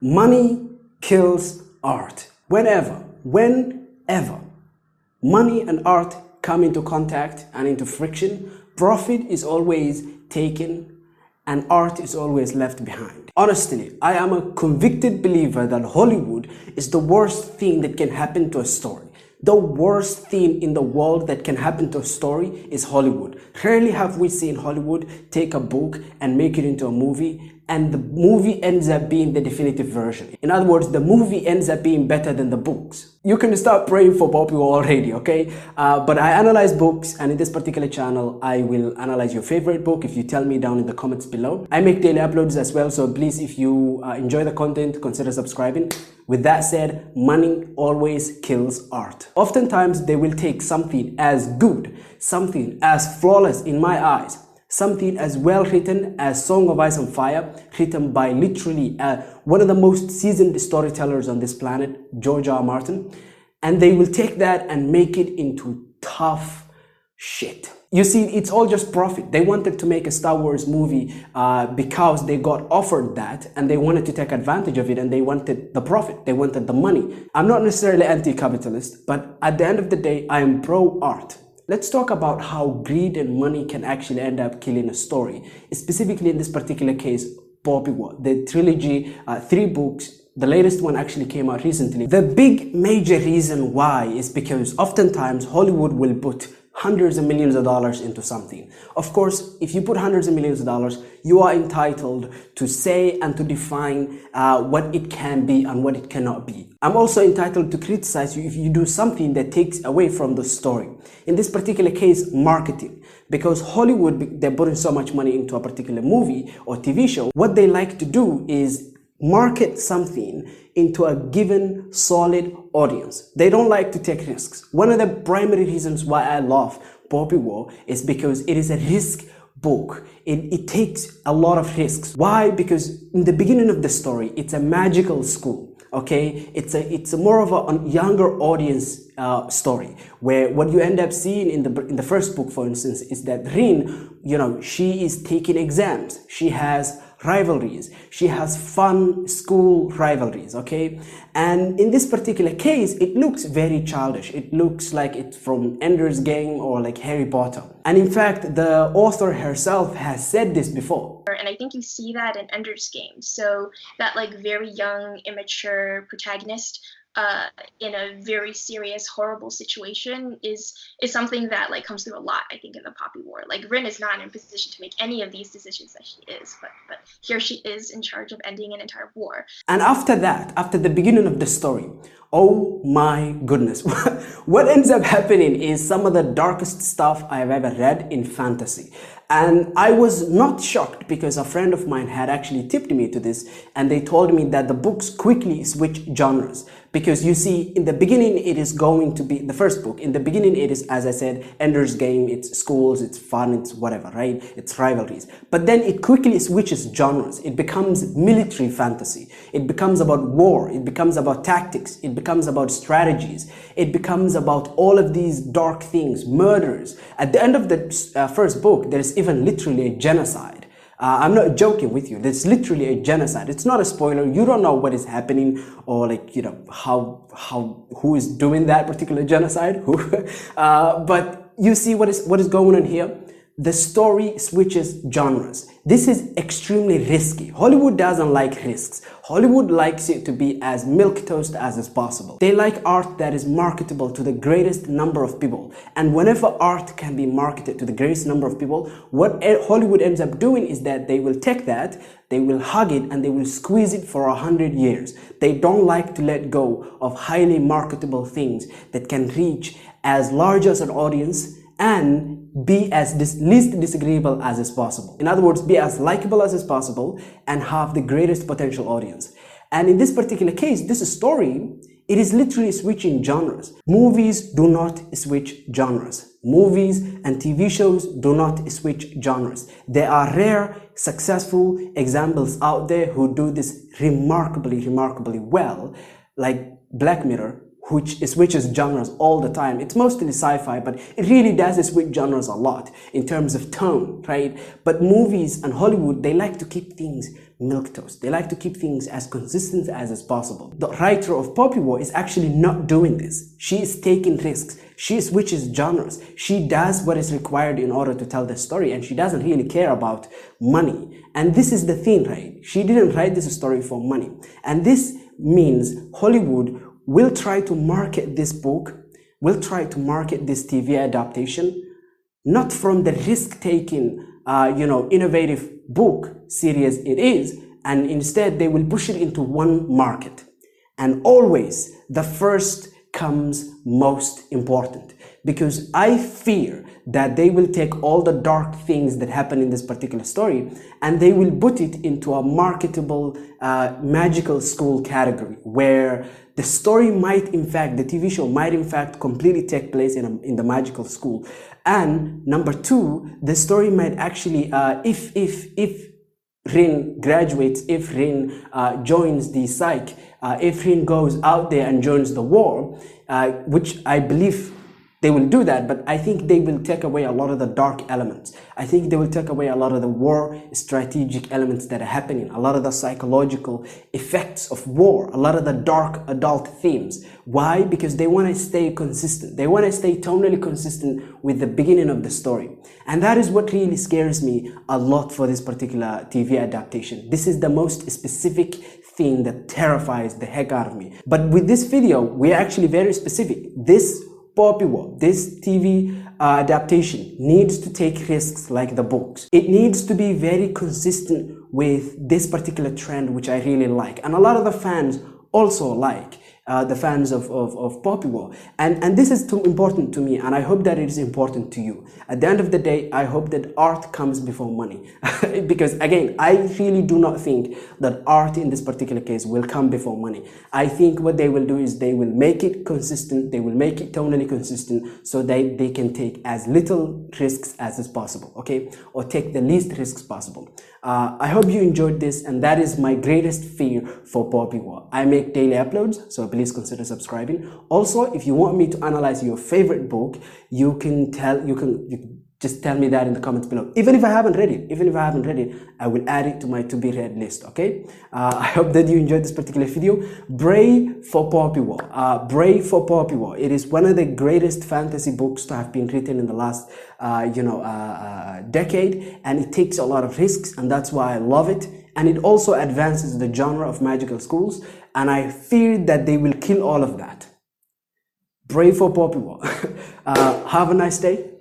Money kills art. Whenever money and art come into contact and into friction, profit is always taken and art is always left behind. Honestly, I am a convicted believer that Hollywood is the worst thing that can happen to a story. The worst thing in the world that can happen to a story is Hollywood. Rarely have we seen Hollywood take a book and make it into a movie, and the movie ends up being the definitive version. In other words, the movie ends up being better than the books. You can start praying for Poppy already, okay? But I analyze books, and in this particular channel, I will analyze your favorite book if you tell me down in the comments below. I make daily uploads as well, so please, if you enjoy the content, consider subscribing. With that said, money always kills art. Oftentimes, they will take something as good, something as flawless in my eyes, something as well written as Song of Ice and Fire, written by literally one of the most seasoned storytellers on this planet, George R. R. Martin, and they will take that and make it into tough shit. You see, it's all just profit. They wanted to make a Star Wars movie because they got offered that and they wanted to take advantage of it, and they wanted the profit. They wanted the money. I'm not necessarily anti-capitalist, but at the end of the day, I am pro-art. Let's talk about how greed and money can actually end up killing a story. Specifically in this particular case, Poppy War, the trilogy, 3 books. The latest one actually came out recently. The big major reason why is because oftentimes Hollywood will put hundreds of millions of dollars into something. Of course, if you put hundreds of millions of dollars, you are entitled to say and to define what it can be and what it cannot be. I'm also entitled to criticize you if you do something that takes away from the story. In this particular case, marketing. Because Hollywood, they're putting so much money into a particular movie or TV show, what they like to do is market something into a given solid audience. They don't like to take risks. One of the primary reasons why I love Poppy War is because it is a risk book. It takes a lot of risks. Why? Because in the beginning of the story, it's a magical school. Okay, it's a more of a younger audience story, where what you end up seeing in the first book, for instance, is that Rin, she is taking exams. She has rivalries. She has fun school rivalries, okay? And in this particular case, it looks very childish. It looks like it's from Ender's Game or like Harry Potter. And in fact, the author herself has said this before. And I think you see that in Ender's Game. So that like very young, immature protagonist in a very serious, horrible situation is something that like comes through a lot, I think, in the Poppy War. Like Rin is not in a position to make any of these decisions that she is, but here she is in charge of ending an entire war. And after that, after the beginning of the story, oh my goodness, what ends up happening is some of the darkest stuff I have ever read in fantasy. And I was not shocked because a friend of mine had actually tipped me to this, and they told me that the books quickly switch genres. Because you see, in the beginning, it is going to be the first book. In the beginning, it is, as I said, Ender's Game, it's schools, it's fun, it's whatever, right? It's rivalries. But then it quickly switches genres. It becomes military fantasy. It becomes about war. It becomes about tactics. It becomes about strategies. It becomes about all of these dark things, murders. At the end of the first book, there is even literally a genocide. I'm not joking with you. There's literally a genocide. It's not a spoiler. You don't know what is happening or like, who is doing that particular genocide. But you see what is going on here? The story switches genres. This is extremely risky. Hollywood doesn't like risks. Hollywood likes it to be as milquetoast as is possible. They like art that is marketable to the greatest number of people. And whenever art can be marketed to the greatest number of people, what Hollywood ends up doing is that they will take that, they will hug it, and they will squeeze it for 100 years. They don't like to let go of highly marketable things that can reach as large as an audience and be as least disagreeable as is possible. In other words, be as likable as is possible and have the greatest potential audience. And in this particular case, this story, it is literally switching genres. Movies do not switch genres. Movies and TV shows do not switch genres. There are rare, successful examples out there who do this remarkably well, like Black Mirror, which switches genres all the time. It's mostly sci-fi, but it really does switch genres a lot in terms of tone, right? But movies and Hollywood, they like to keep things milquetoast. They like to keep things as consistent as possible. The writer of Poppy War is actually not doing this. She is taking risks. She switches genres. She does what is required in order to tell the story, and she doesn't really care about money. And this is the thing, right? She didn't write this story for money. And this means Hollywood will try to market this book, will try to market this TV adaptation, not from the risk-taking, innovative book series it is, and instead they will push it into one market. And always the first comes most important, because I fear that they will take all the dark things that happen in this particular story and they will put it into a marketable magical school category, where the story might in fact, the TV show might in fact completely take place in the magical school. And number two, the story might actually, if Rin graduates, if Rin joins the psych, if Rin goes out there and joins the war, which I believe they will do that, but I think they will take away a lot of the dark elements. I think they will take away a lot of the war strategic elements that are happening, a lot of the psychological effects of war, a lot of the dark adult themes. Why? Because they want to stay consistent. They want to stay tonally consistent with the beginning of the story. And that is what really scares me a lot for this particular TV adaptation. This is the most specific thing that terrifies the heck out of me. But with this video, we are actually very specific. This Poppy War, this TV adaptation needs to take risks like the books. It needs to be very consistent with this particular trend, which I really like. And a lot of the fans also like. The fans of Poppy War. And this is too important to me, and I hope that it is important to you. At the end of the day, I hope that art comes before money. Because again, I really do not think that art in this particular case will come before money. I think what they will do is they will make it consistent, they will make it tonally consistent, so that they can take as little risks as is possible, okay? Or take the least risks possible. I hope you enjoyed this, and that is my greatest fear for Poppy War. I make daily uploads, so please consider subscribing. Also, if you want me to analyze your favorite book, you can just tell me that in the comments below. Even if I haven't read it, I will add it to my to be read list, okay? I hope that you enjoyed this particular video. Brave for Poppy War. Brave for Poppy War. It is one of the greatest fantasy books to have been written in the last, decade, and it takes a lot of risks, and that's why I love it. And it also advances the genre of magical schools, and I fear that they will kill all of that. Brave for Poppy War. Have a nice day.